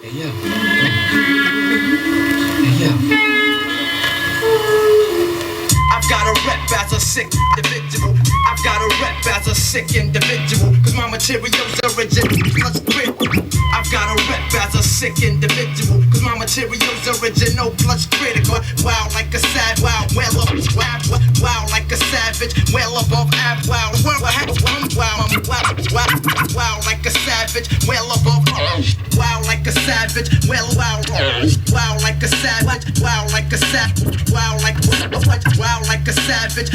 Yeah. Yeah. I've got a rep as a sick individual. I've got a rep as a sick individual. Cause my material's original plus critical. I've got a rep as a sick individual. Cause my material's original plus critical. Wow like a sad wow, well up, wow like a savage, well above average. Wow, wow like a savage, well above. Wow like a savage, wow like a savage, wow like a savage, wow like a savage.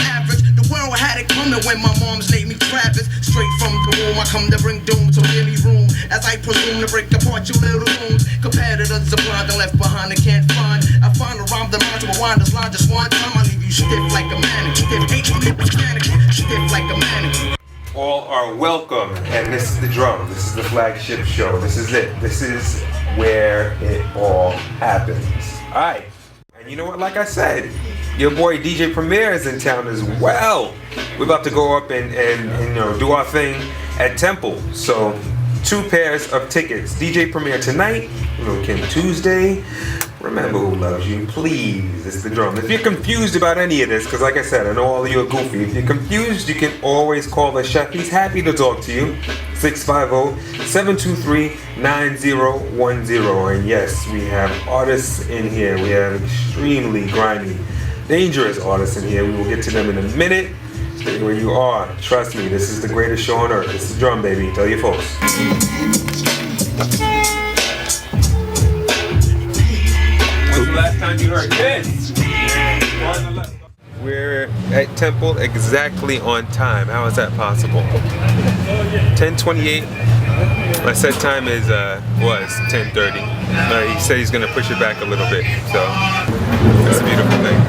Average, the world had it coming when my mom's named me Travis. Straight from the womb, I come to bring doom to any room. As I presume to break apart your little wounds. Competitors are blind and left behind and can't find. I find a rhyme the mind to rewind this line just one time. I leave you stiff like a mannequin. Stiff like a mannequin. All are welcome, and this is the drum. This is the flagship show. This is it. This is where it all happens. Alright. And you know what, like I said, your boy DJ Premier is in town as well. We're about to go up and you know, do our thing at Temple. So 2 pairs of tickets. DJ Premier tonight, Little Kim Tuesday. Remember who loves you, please. It's the drum. If you're confused about any of this, because like I said, I know all of you are goofy. If you're confused, you can always call the chef. He's happy to talk to you. 650-723-9010. And yes, we have artists in here. We have extremely grimy, dangerous artists in here. We will get to them in a minute. Stay where you are. Trust me, this is the greatest show on earth. It's the drum, baby. Tell your folks. When's the last time you heard this? We're at Temple exactly on time. How is that possible? 10:28. My set time is was 10:30. He said he's gonna push it back a little bit. So that's a beautiful thing.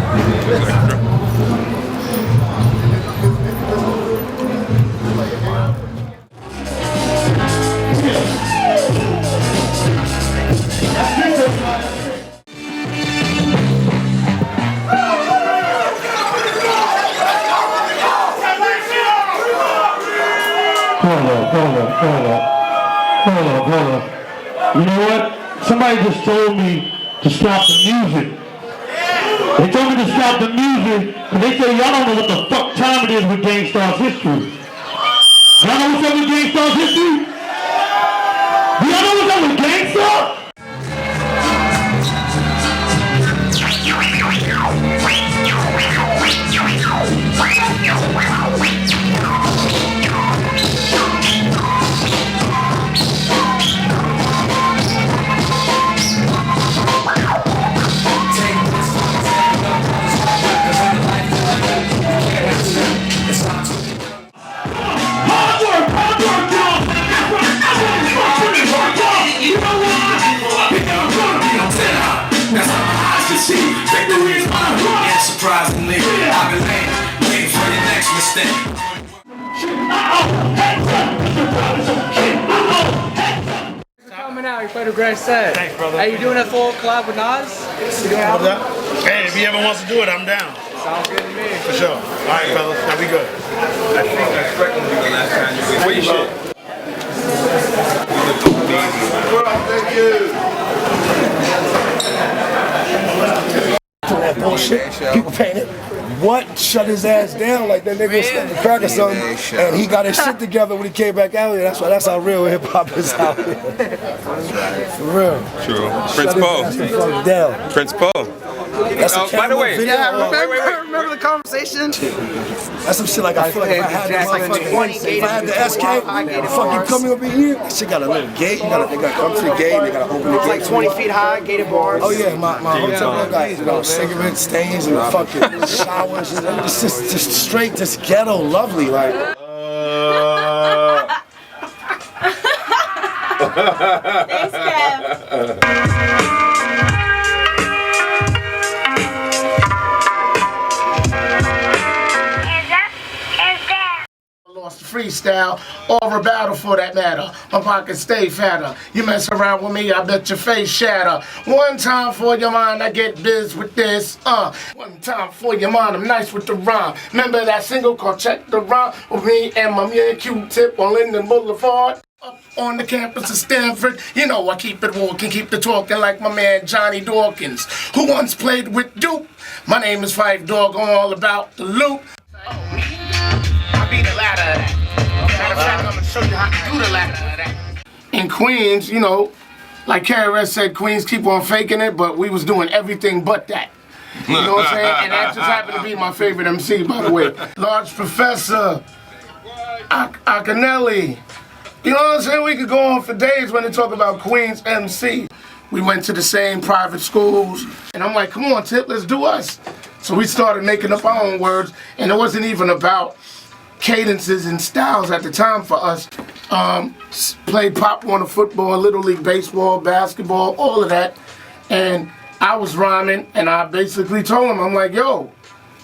Hold up. You know what? Somebody just told me to stop the music. They told me to stop the music because they say y'all don't know what the fuck time it is with Gang Star's history. Y'all know what's up with Gang Star's history? Do y'all know what's up with Gang Star? Surprisingly, I've been waiting for your next mistake. Coming out, you played a great set. Thanks, brother. Are you doing a full collab with Nas? Hey, if he ever wants to do it, I'm down. Sounds good to me. For sure. All right, fellas, that'll be good. I think that's freaking the last time you were here. Thank you. That bullshit. People painted. What? Shut his ass down like that nigga was starting to crack or something. And he got his shit together when he came back out here. That's how real hip hop is out here. For real. True. Prince Paul. Down. Prince Paul. That's by the way, Yeah, remember the conversation? That's some shit like I feel like if I had the SK, fucking coming over here, that shit got a little gate. They got to come to the gate, they got to open the gate. Like 20 feet high, gated bars. Oh yeah, my hotel got cigarette stains and fucking showers. It's just straight, just ghetto lovely, like. Thanks, Kev. Freestyle or a battle for that matter. My pockets stay fatter. You mess around with me, I bet your face shatter. One time for your mind, I get biz with this. One time for your mind, I'm nice with the rhyme. Remember that single called Check the Rhyme with me and my man Q-Tip on Linden Boulevard? Up on the campus of Stanford, you know I keep it walking, keep the talking like my man Johnny Dawkins, who once played with Duke. My name is Fife Dog, I'm all about the loot. I be the ladder of that. Matter of fact, I'm gonna show you how to do the ladder of that. In Queens, you know, like KRS said, Queens keep on faking it, but we was doing everything but that. You know what I'm saying? And that just happened to be my favorite MC, by the way. Large Professor, Akinelli. You know what I'm saying? We could go on for days when they talk about Queens MC. We went to the same private schools, and I'm like, come on, Tip, let's do us. So we started making up our own words, and it wasn't even about cadences and styles at the time for us. Played Pop Warner football, Little League baseball, basketball, all of that. And I was rhyming, and I basically told him, I'm like, yo,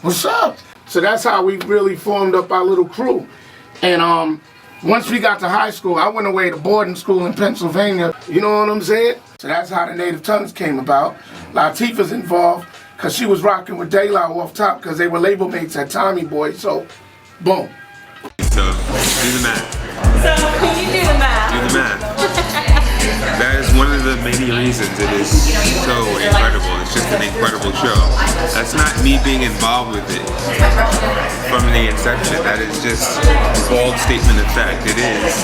what's up? So that's how we really formed up our little crew. And once we got to high school, I went away to boarding school in Pennsylvania. You know what I'm saying? So that's how the Native Tongues came about. Latifah's involved, because she was rocking with De La off top, because they were label mates at Tommy Boy, so boom. So, do the math. So, you do the math. Do the math. That is one of the many reasons it is so incredible. It's just an incredible show. That's not me being involved with it from the inception. That is just a bold statement of fact. It is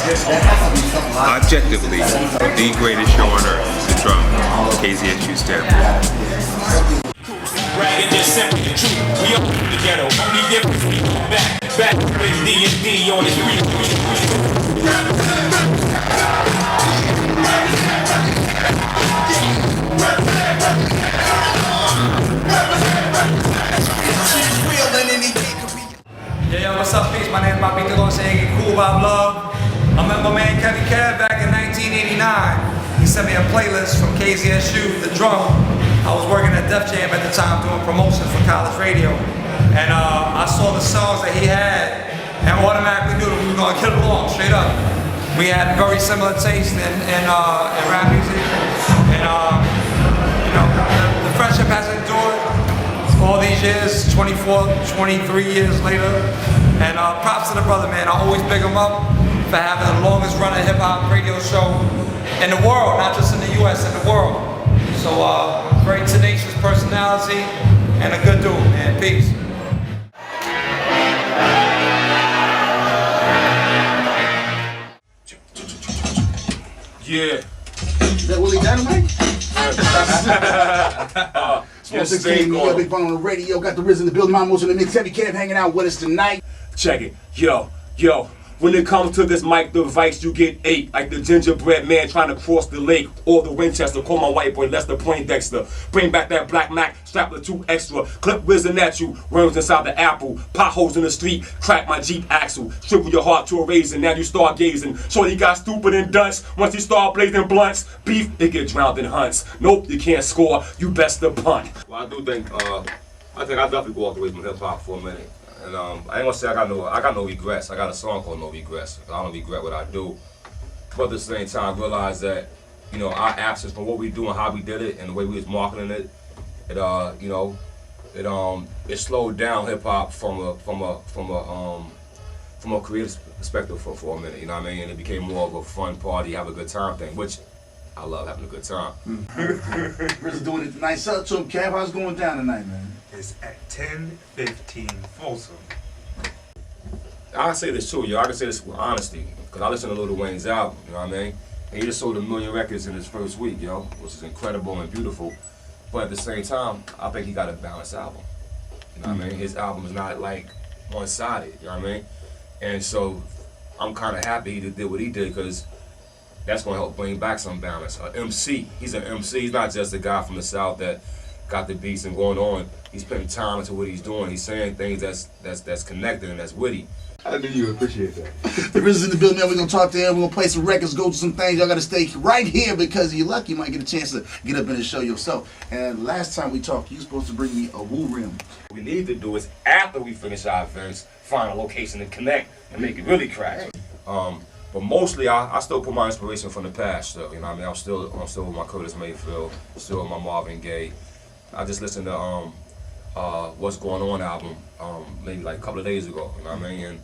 objectively the greatest show on earth. The drum, KZSU Stanford. Bragging just simply the truth. We all in the ghetto. Only difference we go back with D&D on the street. Yeah, what's up, peace? My name is Bobby DeLo saying Cool Bob Love. I met my man Kevvy Kev back in 1989. He sent me a playlist from KZSU, The Drum. I was working at Def Jam at the time doing promotions for college radio. And I saw the songs that he had and automatically knew that we were going to get along, straight up. We had very similar taste in rap music. And you know, the friendship has endured all these years, 24, 23 years later. And props to the brother, man. I always big him up for having the longest running hip hop radio show in the world, not just in the US, in the world. So very tenacious personality and a good dude, man. Peace. Yeah. Is that Willie Dynamite? Small 16, big fun on the radio. Got the Riz in the building. My motion in the mix. Kevvy Kev hanging out with us tonight. Check it. Yo. When it comes to this mic device, you get 8, like the gingerbread man trying to cross the lake, or the Winchester. Call my white boy Lester Poindexter. Bring back that Black Mac, strap the 2 extra. Clip whizzing at you, worms inside the apple. Potholes in the street, crack my Jeep axle. Shrivel your heart to a raisin, now you start gazing. Shorty got stupid and dunce. Once he start blazing blunts, beef, it get drowned in hunts. Nope, you can't score, you best to punt. Well, I do think, I definitely walked away from hip hop for a minute. And I ain't gonna say I got no regrets. I got a song called No Regrets. I don't regret what I do. But at the same time, I realize that, you know, our absence from what we do and how we did it and the way we was marketing it, it slowed down hip hop from a creative perspective for a minute. You know what I mean? And it became more of a fun party, have a good time thing, which I love having a good time. Riz is doing it tonight. So Kev, how's it going down tonight, man? It's at 10:15 Folsom. I can say this too, yo. I can say this with honesty, because I listened to Lil Wayne's album, you know what I mean? And he just sold 1 million records in his first week, yo, which is incredible and beautiful. But at the same time, I think he got a balanced album. You know what I mean? His album is not like one-sided, you know what I mean? And so I'm kind of happy he did what he did, because that's going to help bring back some balance. MC, he's an MC. He's not just a guy from the South that got the beats and going on. He's putting time into what he's doing. He's saying things that's connected and that's witty. I knew you would appreciate that. The Riz is in the building, man. We're going to talk to him. We're going to play some records, go to some things. Y'all got to stay right here, because if you're lucky, you might get a chance to get up in the show yourself. And last time we talked, you were supposed to bring me a woo rim. What we need to do is, after we finish our events, find a location to connect and make it really crack. But mostly, I still put my inspiration from the past. So, you know what I mean? I'm still with my Curtis Mayfield, still with my Marvin Gaye. I just listened to What's Going On album maybe like a couple of days ago, you know what I mean? And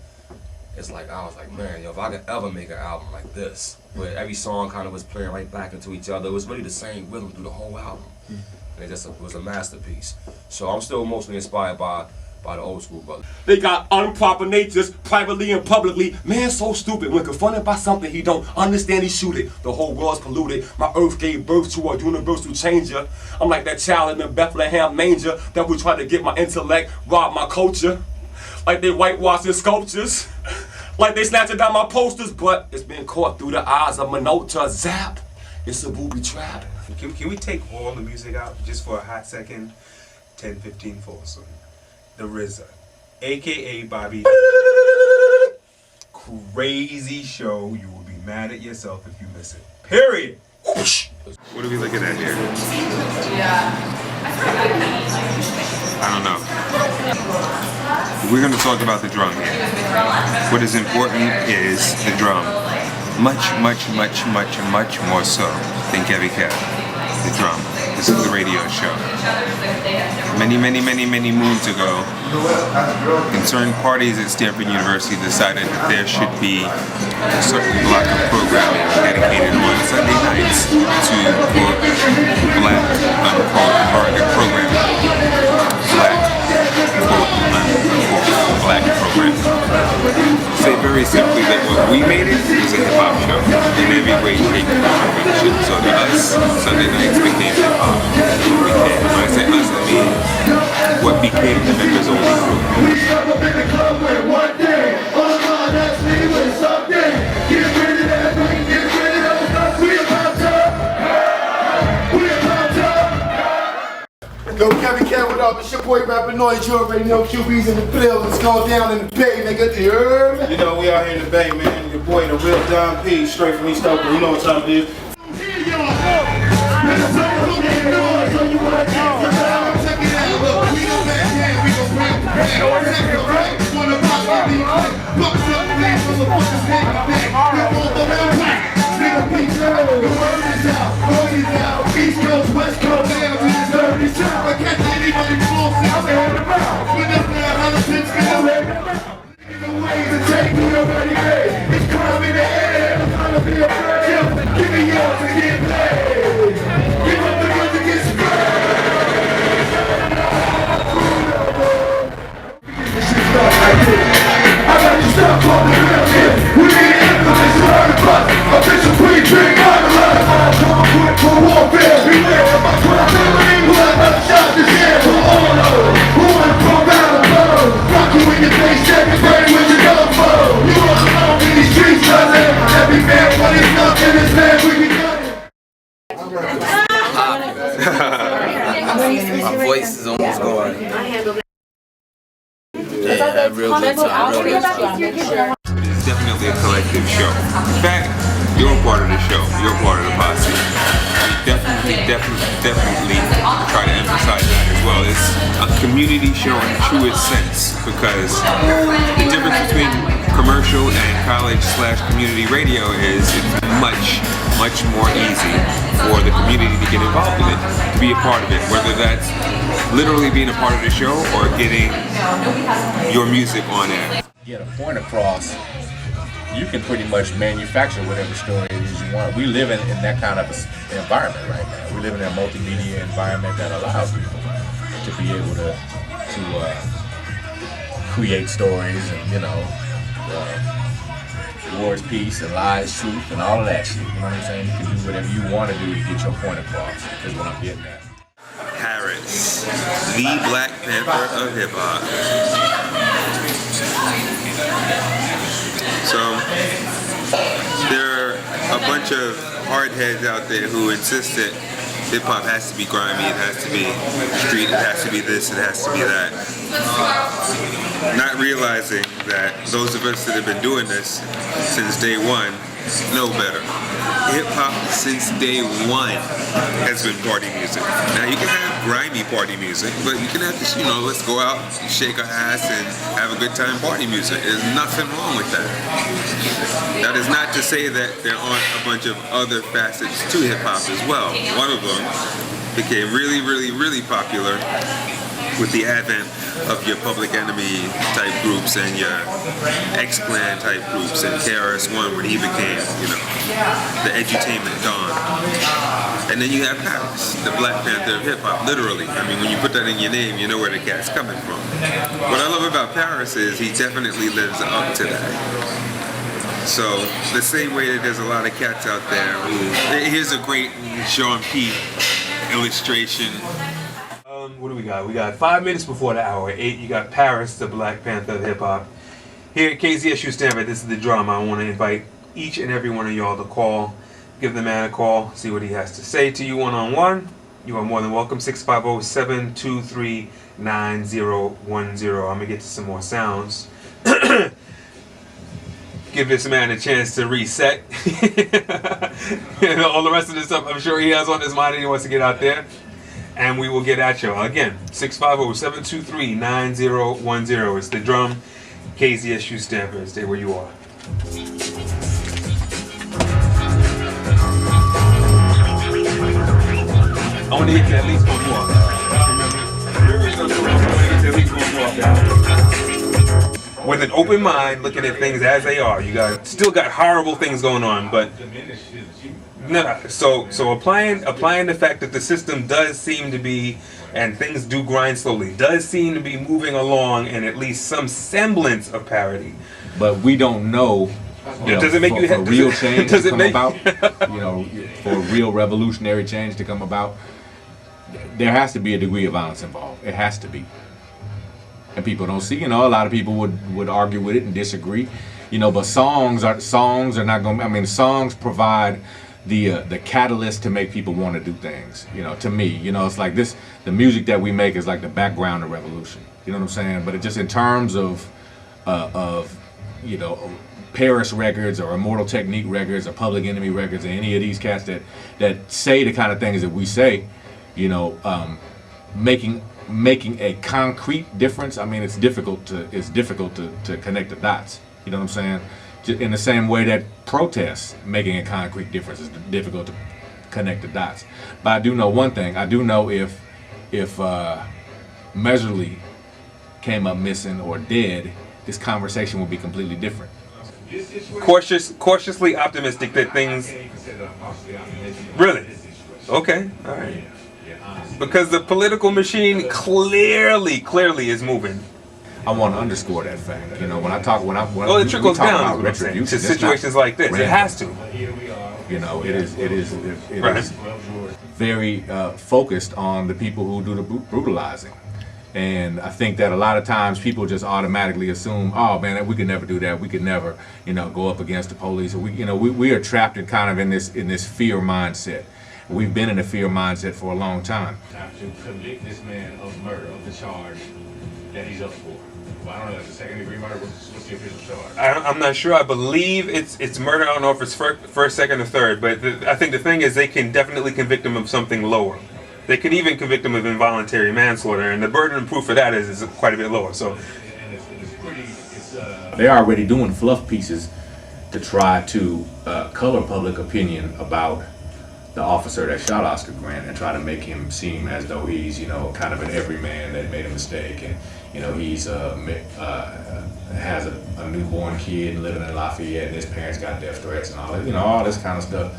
it's like, I was like, man, yo, if I could ever make an album like this, where every song kind of was playing right back into each other, it was really the same rhythm through the whole album. And it was a masterpiece. So I'm still mostly inspired by the old school brothers. They got improper natures, privately and publicly. Man, so stupid. When confronted by something he don't understand, he shoot it. The whole world's polluted. My earth gave birth to a universal changer. I'm like that child in the Bethlehem manger that would try to get my intellect, rob my culture. Like they whitewashing sculptures. Like they snatching down my posters, but it's been caught through the eyes of Minota. Zap. It's a booby trap. Can we take all the music out just for a hot second? 1015 Folsom. The RZA, aka Bobby. Crazy show. You will be mad at yourself if you miss it. Period. What are we looking at here? I don't know. We're going to talk about the drum here. What is important is the drum. Much more so than Kevvy Kev. The drum. This is the radio show. Many moons ago, concerned parties at Stanford University decided that there should be a certain block of programming dedicated on Sunday nights to quote black unquote target programming. Black programming. Say very simply that what we made it was a hip-hop show in every way, shape, and form. So to us, Sunday nights became hip-hop. When I say us, I mean what became the members only group. Yo, Kevvy Kev, what up? It's your boy Rapper Noise. You already know QB's in the building. It's going down in the Bay, nigga. You heard? You know, we out here in the Bay, man. Your boy, the real Don P, straight from East Oakland. You know what time it is. East Coast, West Coast, I can't let anybody fall out there. With us now, how the pitch go. The way to take me already made. It's crime in the air. I'm trying to be a friend. Give me yours and get paid. Give up the gun to get sprayed. This shit starts like this. I got you stuck on the real shit. We need infamous murder bus. Official pre-drink on the line. All come quick for warfare. Beware of my crime. Shot this air for all of who wanna come out of love. Rock you in your face, every brain with your gun flow. You all alone in these streets, cousin. Every man what is nothing is man, we be done. My voice is almost gone. Yeah, real good time. It's definitely a collective show. In fact, you're a part of the show. You're a part of the posse. Definitely try to emphasize that as well. It's a community show in the truest sense, because the difference between commercial and college/community radio is it's much more easy for the community to get involved in it, to be a part of it, whether that's literally being a part of the show or getting your music on air. Get a point across. You can pretty much manufacture whatever story it is you want. We live in that kind of environment right now. We live in a multimedia environment that allows people to be able to create stories and, you know, wars, peace, and lies, truth, and all of that shit. You know what I'm saying? You can do whatever you want to do to get your point across, is what I'm getting at. Harris, the Black Panther of hip-hop. So, there are a bunch of hardheads out there who insist that hip-hop has to be grimy, it has to be street, it has to be this, it has to be that. Not realizing that those of us that have been doing this since day one know better. Hip-hop since day one has been party music. Now you can have grimy party music, but you can have this, you know, let's go out, shake our ass and have a good time party music. There's nothing wrong with that. That is not to say that there aren't a bunch of other facets to hip-hop as well. One of them became really popular with the advent of your Public Enemy type groups and your X-Clan type groups, and KRS-One when he became, you know, the edutainment don. And then you have Paris, the Black Panther of hip-hop, literally. I mean, when you put that in your name, you know where the cat's coming from. What I love about Paris is he definitely lives up to that. So, the same way that there's a lot of cats out there who... Here's a great Sean P. illustration. What do we got? We got 5 minutes before the hour. 8, you got Paris, the Black Panther of hip-hop. Here at KZSU Stanford, this is the drama. I want to invite each and every one of y'all to call. Give the man a call. See what he has to say to you one-on-one. You are more than welcome. 650-723-9010. I'm going to get to some more sounds. Give this man a chance to reset. You know, all the rest of the stuff I'm sure he has on his mind and he wants to get out there. And we will get at you. Again, 650-723-9010. It's the drum. KZSU Stanford. Stay where you are. I want to get to at least one more. With an open mind, looking at things as they are. You still got horrible things going on, but no. So applying the fact that the system does seem to be, and things do grind slowly, does seem to be moving along in at least some semblance of parity. But we don't know. Does it make you for real change to come about? You know, for real revolutionary change to come about, there has to be a degree of violence involved. It has to be. And people don't see. You know, a lot of people would argue with it and disagree. You know, but songs are not going. I mean, songs provide the catalyst to make people want to do things. You know, to me, you know, it's like this. The music that we make is like the background of revolution. You know what I'm saying? But it just in terms of you know, Paris records or Immortal Technique records or Public Enemy records or any of these cats that say the kind of things that we say, you know, making a concrete difference. I mean, it's difficult to connect the dots. You know what I'm saying? In the same way that protests making a concrete difference is difficult to connect the dots. But I do know one thing. I do know if Measurely came up missing or dead, this conversation would be completely different. Cautiously optimistic that things... Really? Okay, all right. Because the political machine clearly is moving. I want to underscore that fact. You know, when it trickles down to situations like this. It has to. You know, it is very focused on the people who do the brutalizing. And I think that a lot of times people just automatically assume, oh man, we could never do that. We could never, you know, go up against the police. Or we are trapped in kind of in this fear mindset. We've been in a fear mindset for a long time. To convict this man of murder, of the charge that he's up for. Well, I don't know if it's a second-degree murder. What's the official charge? I'm not sure. I believe it's murder. I don't know if it's first, second, or third. But I think the thing is they can definitely convict him of something lower. They could even convict him of involuntary manslaughter, and the burden of proof for that is quite a bit lower. So they're already doing fluff pieces to try to color public opinion about the officer that shot Oscar Grant and try to make him seem as though he's, you know, kind of an everyman that made a mistake, and you know he's has a newborn kid living in Lafayette and his parents got death threats and all that, you know, all this kind of stuff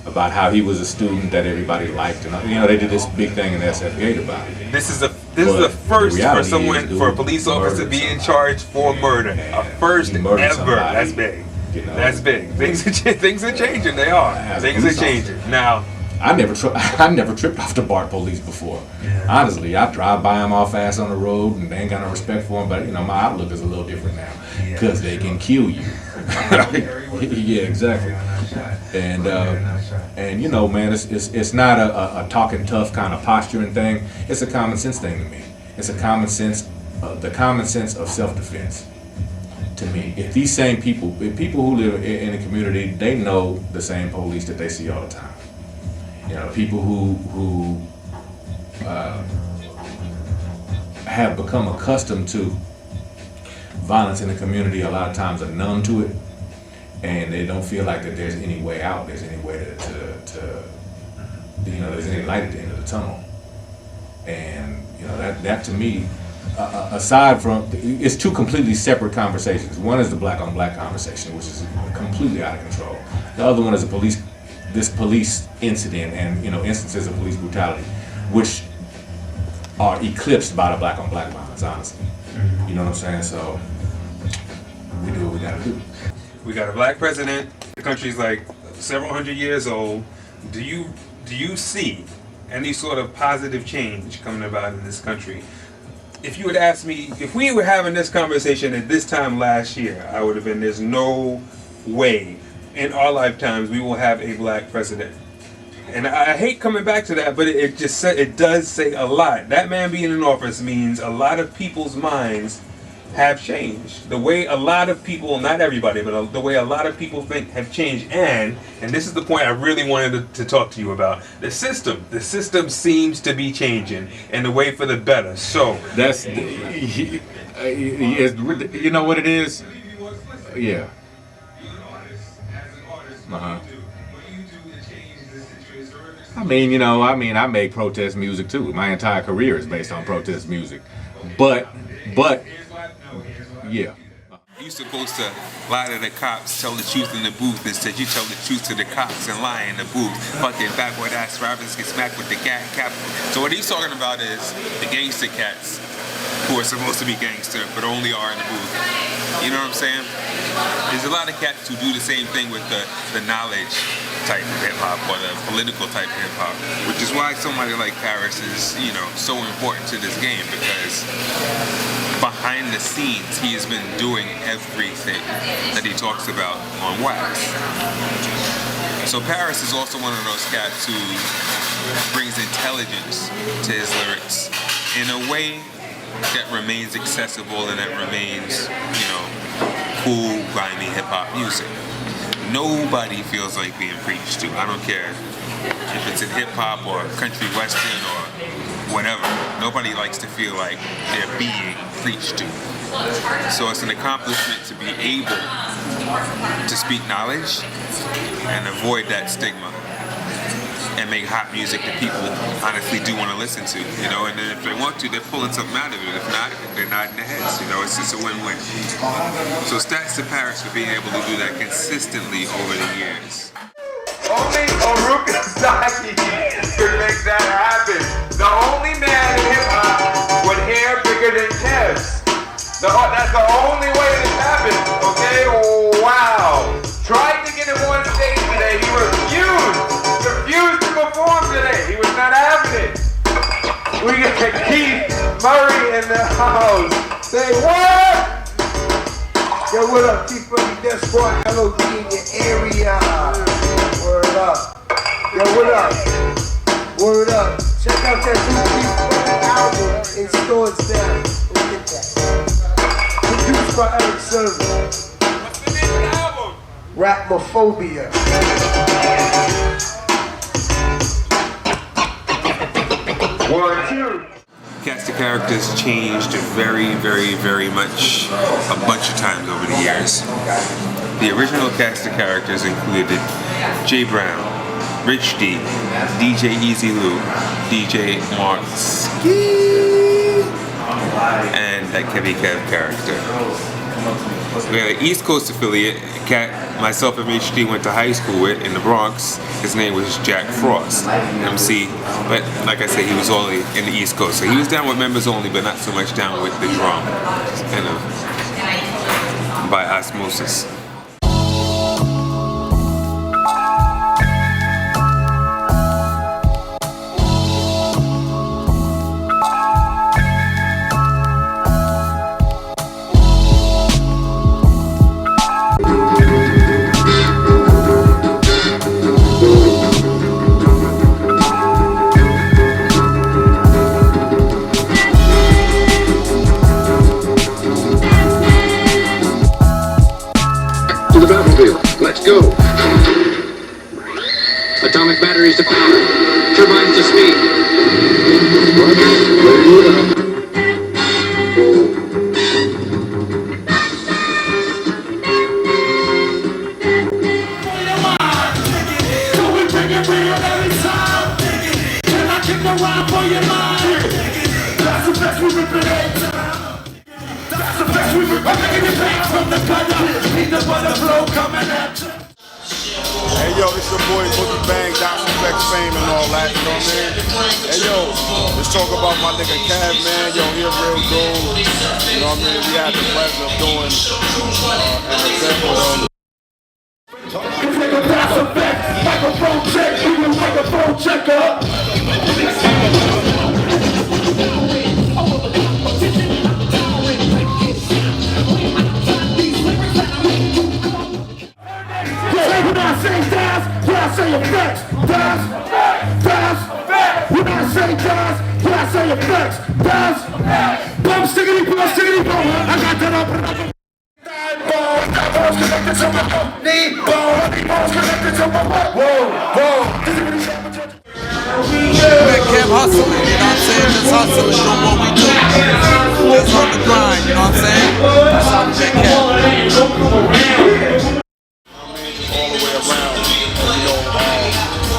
about how he was a student that everybody liked, and you know they did this big thing in SF8 about it. This is the first for a police officer to be in charge for murder. A first ever. That's big. You know, that's big. Things are changing. They are. Things are changing. Now, I never tripped off the BART police before. Yeah. Honestly, I drive by them all fast on the road and they ain't got no respect for them. But you know, my outlook is a little different now because they can kill you. Yeah, exactly. And you know, man, it's not a talking tough kind of posturing thing. It's a common sense thing to me. It's a common sense, the common sense of self-defense. To me, if these same people, if people who live in the community, they know the same police that they see all the time. You know, people who have become accustomed to violence in the community a lot of times are numb to it, and they don't feel like that there's any way out, there's any way to you know, there's any light at the end of the tunnel. And you know, that to me aside from, it's two completely separate conversations. One is the black on black conversation, which is completely out of control. The other one is this police incident and instances of police brutality, which are eclipsed by the black on black violence, honestly. You know what I'm saying? So we do what we gotta do. We got a black president. The country's like several hundred years old. Do you see any sort of positive change coming about in this country? If you would ask me, if we were having this conversation at this time last year, I would have been, there's no way in our lifetimes we will have a black president. And I hate coming back to that, but it does say a lot. That man being in office means a lot of people's minds have changed. The way a lot of people, not everybody, but the way a lot of people think have changed. And this is the point I really wanted to talk to you about. The system seems to be changing in the way for the better. So that's, you know what it is? Yeah. I mean, I make protest music too. My entire career is based on protest music. But yeah. You supposed to lie to the cops, tell the truth in the booth. Instead, you tell the truth to the cops and lie in the booth. Fucking backward ass rappers get smacked with the cap. So what he's talking about is the gangster cats who are supposed to be gangster, but only are in the booth. You know what I'm saying? There's a lot of cats who do the same thing with the knowledge type of hip-hop or the political type of hip-hop, which is why somebody like Paris is, so important to this game, because behind the scenes, he has been doing everything that he talks about on wax. So Paris is also one of those cats who brings intelligence to his lyrics in a way that remains accessible and that remains, cool, grimy hip-hop music. Nobody feels like being preached to. I don't care if it's in hip-hop or country western or whatever. Nobody likes to feel like they're being preached to. So it's an accomplishment to be able to speak knowledge and avoid that stigma and make hot music that people honestly do want to listen to, and then if they want to, they're pulling something out of it. If not, they're nodding their heads, it's just a win-win. So stats to Paris for being able to do that consistently over the years. Only Urukasaki could make that happen. The only man in hip-hop with hair bigger than Kev's. That's the only way this happened, okay? Wow. Tried to get him on stage today. He refused to perform today. He was not having it. We got Keith Murray in the house. Say what? Yo, what up? Keith Murray, Death Squad, LOD in your area. Word up. Yo, what up? Word up. Check out that new Keith Murray album in stores now. Go get that. Produced by Eric Server. What's the name of the album? Rapmophobia. One, two. Cast of characters changed very, very, very much a bunch of times over the years. The original cast of characters included Jay Brown, Rich D, DJ Easy Lou, DJ Mark Ski, and that Kevvy Kev character. We had an East Coast affiliate, cat myself and Rich D went to high school with in the Bronx. His name was Jack Frost, MC. But like I said, he was only in the East Coast. So he was down with members only, but not so much down with the drum. Kind of by osmosis. Let's go. Atomic batteries to power. Turbines to speed. Can I kick around for your mind? That's the best we rip it. Hey yo, this your boy Boogie Bang, Dr. Flex fame and all that, you know what I mean? Hey yo, let's talk about my nigga Kev, man. Yo, he a real dude. You know what I mean? We had the pleasure of doing an event with him. Microphone check, microphone checker. When I say dance, when I say effects, dance, dance. When I say dance, when I say effects, dance. Bum stickity bum. I got that up. Kev hustling, you know what I'm saying? Just hustling, doing what we do. Just on the grind, you know what I'm saying? That's how we make Kev. All the way around, you know,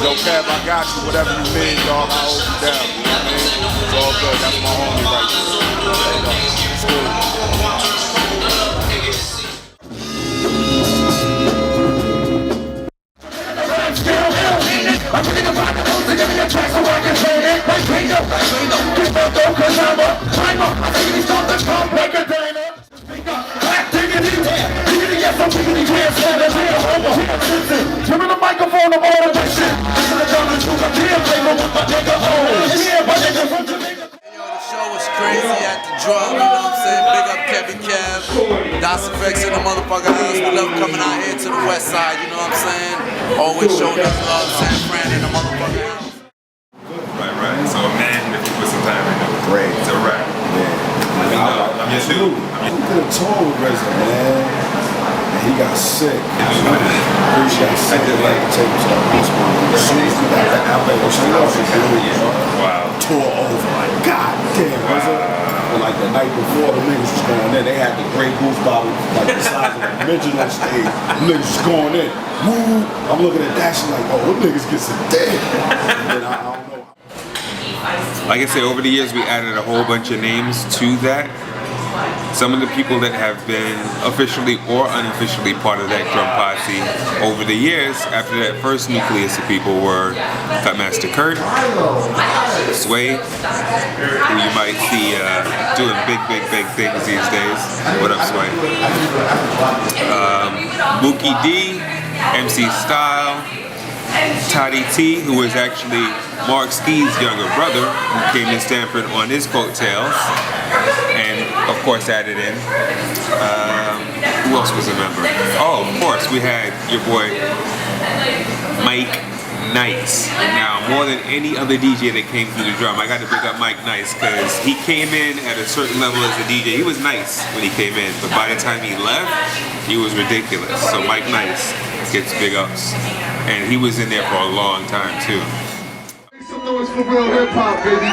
yo Kev, I got you, whatever you mean, dog, I hold you down, you know what I mean? It's all good, that's my homie right there. It's cool. I'm thinking about the most, give me a track so I can play it. Like Reno, keep on going, cause I'm a primer. I think he's on the pump like a diner. Diggity, yes, I'm diggity, yes, that's real homo. Give me the microphone, I'm all of this shit. This is the Donald Trump, I can't play with my nigga, yeah, my nigga from Jamaica. The show was crazy at the drum, you know what I'm saying? Big up Kevvy Kev, Dr. Flex in the motherfucking house. We love coming out here to the west side, you know what I'm saying? Always showing us love, San Fran in the motherfucking house. Right. So imagine if you put some time in it. Great. It's a wrap. Yeah. I'm your dude. We did a tour with RZA, man. And he got sick. He got sick. He had to take him to the hospital. As soon as we got that outlet, we still out there. Wow. Tour over. Like, God damn, RZA. And like the night before the niggas was going in, they had the Grey Goose bottle like the size of a midget on stage. The niggas was going in. Woo! I'm looking at that shit like, oh, them niggas get some dick. And I don't know. Like I said, over the years we added a whole bunch of names to that. Some of the people that have been officially or unofficially part of that drum posse over the years, after that first nucleus of people, were KUTMASTA Kurt, Sway, who you might see doing big things these days. What up, Sway? Mookie D, MC Style, Toddy T, who was actually Mark Ski's younger brother, who came to Stanford on his coattails, and of course added in. Who else was a member? Oh, of course, we had your boy Mike Nice. Now, more than any other DJ that came through the drum, I got to pick up Mike Nice because he came in at a certain level as a DJ. He was nice when he came in, but by the time he left, he was ridiculous. So Mike Nice gets big ups. And he was in there for a long time too. Make some noise for real hip hop, baby.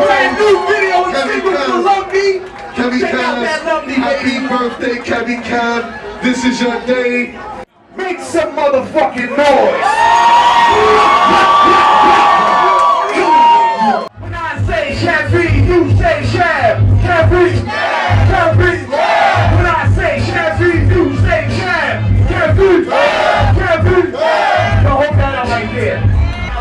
Brand new video Kevvy Kev, happy birthday, Kevvy Kev. This is your day. Make some motherfucking noise. When I say Kevvy, you say Shab. Kevvy. When I say Kevvy, you say Shab. Kevvy. Now hold that up right there. I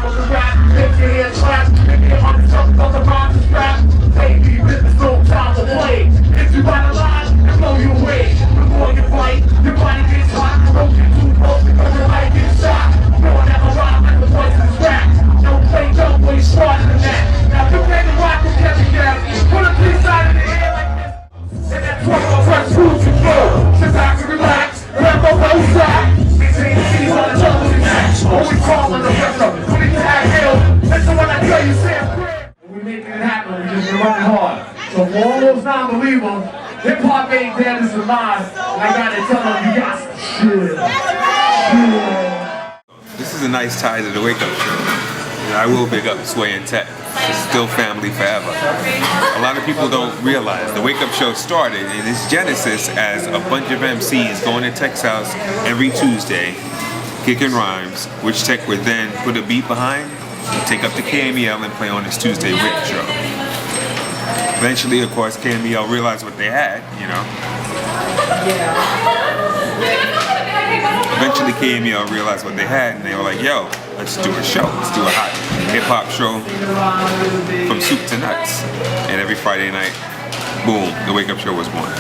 was a rap, lift your hands clap, lift your arms up, the rhymes is rap. Baby, this is no time to play. If you ride a line, it blow you away. Before you fight, your body gets hot, broken too close because your life gets shot. No one ever rhyme like the voice is rap. Don't play dumb when you smarter than that. Now you ready to rock with Kevvy Kev. Put a piece out in the air like this. And that's what the first rules you flow. Sit back and relax, grab a low sack. Maintain the keys on the television match. Always calling the pressure. When you tag hill, that's the one I tell you, Sam. We're making it happen, we're just running hard. So for all those non-believers, hip-hop ain't dead, it's alive. And I gotta tell them, you got some shit. This is a nice tie to the Wake Up Show. You know, I will big up Sway and Tech. It's still family forever. A lot of people don't realize the Wake Up Show started in its genesis as a bunch of MCs going to Tech's house every Tuesday, kicking rhymes, which Tech would then put a beat behind, take up the KMEL and play on his Tuesday Wake Show. Eventually, of course, KMEL realized what they had, you know. Eventually, KMEL realized what they had, and they were like, yo, let's do a show. Let's do a hot hip-hop show from soup to nuts. And every Friday night, boom, the Wake Up Show was born.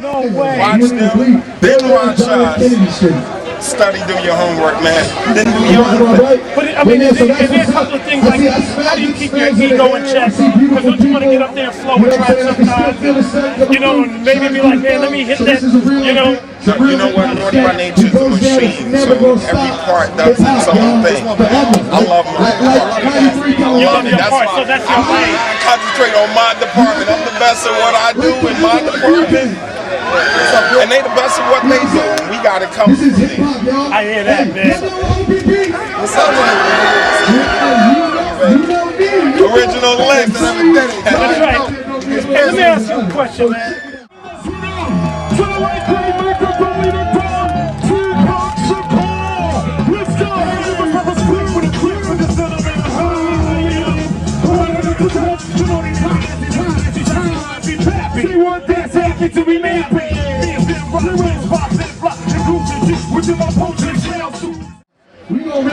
No way. Watch them. Then watch us. Study, do your homework, man. Then do your homework. But I mean, is there a couple of things like, how do you keep your ego in check? Because don't you want to get up there and flow with rap sometimes? And, you know, and maybe be like, man, let me hit that, you know. You know what? North by nature is a machine, so every part does its own thing. I love my part. You love your part, so that's your lane. I concentrate on my department. I'm the best at what I do in my department. And they the best at what they do. We gotta come from there. I hear that, man. What's up, man? Original Lex. That's right. Hey, let me ask you a question, man.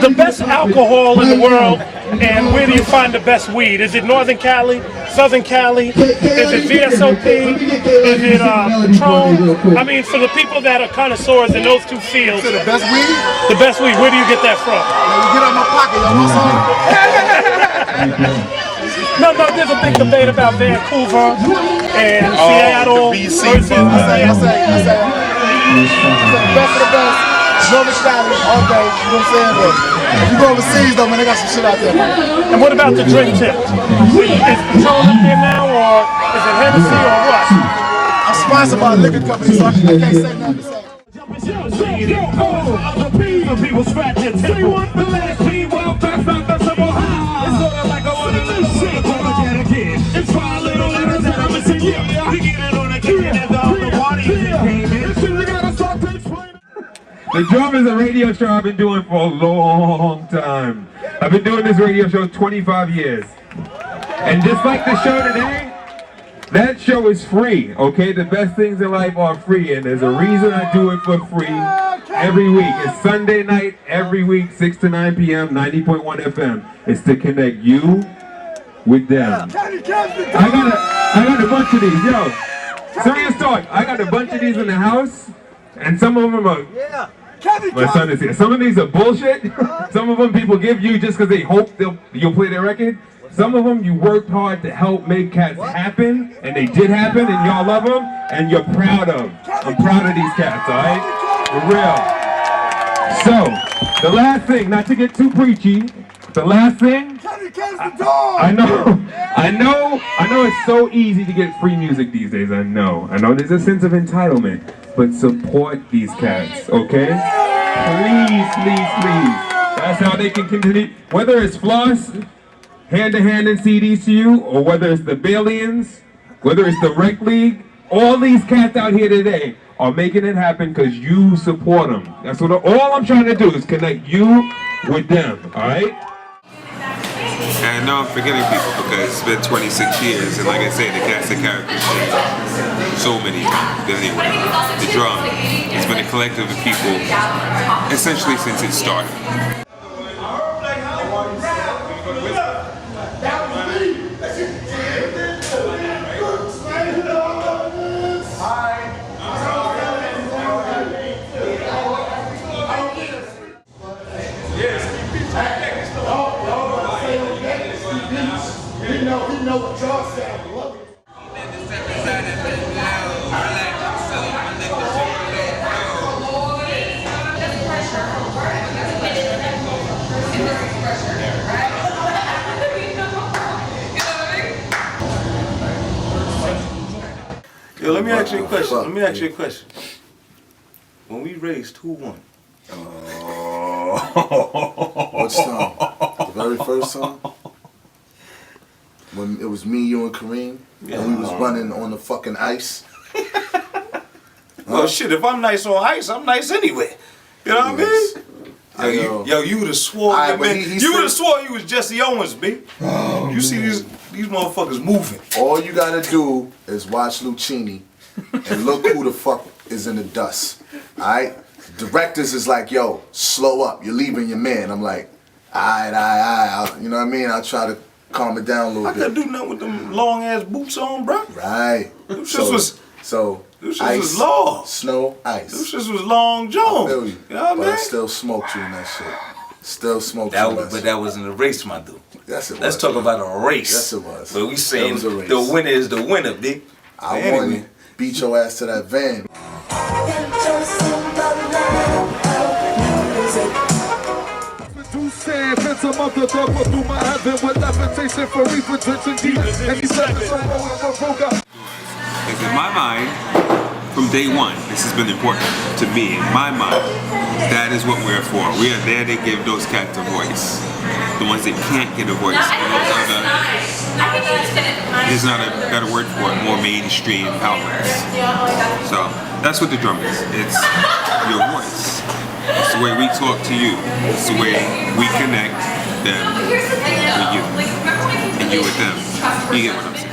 The best alcohol in the world, and where do you find the best weed? Is it Northern Cali, Southern Cali? Is it VSOP? Is it Patron? I mean, for the people that are connoisseurs in those two fields, the best weed? The best weed, where do you get that from? You get out my pocket, y'all want some? No, there's a big debate about Vancouver and Seattle versus I say, the best of the best. Northern Cali all day, you know what I'm saying? But if you go overseas though, man, they got some shit out there, man. And what about the drink tip? Is Patron up there now, or is it Hennessy, or what? I'm sponsored by a liquor company, so I can't say nothing. People scratch your temple. The last people that's not the simple high. It's sort of like a one of those shit. It's 5 little letters that I'm missing. Yeah, we get it on the kid and the party came in. You gotta start to explain. The Drum is a radio show I've been doing for a long time. I've been doing this radio show 25 years. And just like the show today, that show is free, okay? The best things in life are free, and there's a reason I do it for free every week. It's Sunday night, every week, 6 to 9 p.m., 90.1 FM. It's to connect you with them. I got a bunch of these, yo. Serious talk, I got a bunch of these in the house, and some of them are... My son is here. Some of these are bullshit. Some of them people give you just because they hope you'll play their record. Some of them you worked hard to help make cats happen, and they did happen, and y'all love them, and you're proud of. I'm proud of these cats, alright? For real. So, the last thing, not to get too preachy, the last thing, I know it's so easy to get free music these days, I know there's a sense of entitlement, but support these cats, okay? Please. That's how they can continue, whether it's Floss, hand-to-hand and CDs to you, or whether it's the Balians, whether it's the Rec League, all these cats out here today are making it happen because you support them. That's what all I'm trying to do is connect you with them, alright? And I know I'm forgetting people because it's been 26 years, and like I say, the cast and characters changed so many times. But anyway, the Drum has been a collective of people essentially since it started. You know what y'all say. I love it. Yo, let me ask you a question. When we raced, who won? What song? The very first song? When it was me, you, and Kareem, and we was running on the fucking ice. Well, shit, if I'm nice on ice, I'm nice anyway. You know what I mean? You would have swore, you would have swore you was Jesse Owens, B. You see these These motherfuckers moving. All you gotta do is watch Lucchini and look who the fuck is in the dust. Alright? Directors is like, yo, slow up, you're leaving your man. I'm like, alright. You know what I mean? I'll try to calm it down a little bit. I couldn't do nothing with them long ass boots on, bro. Right. Them shits was ice, was long. Snow, ice. Them shits was long John. I feel you. You know what I But mean? I still smoked you in that shit. Still smoked you in that But that wasn't a race, my dude. Yes, it was. Let's talk about a race. Yes, it was. But we saying It was a race. the winner is the winner, big. I won. Beat your ass to that van. Because in my mind, from day one, this has been important to me. In my mind, that is what we're for. We are there to give those cats a voice. The ones that can't get a voice. There's not a better word for it, more mainstream outlets. So that's what the drum is. It's your voice. It's the way we talk to you. It's the way we connect them with you. And you with them. You get what I'm saying?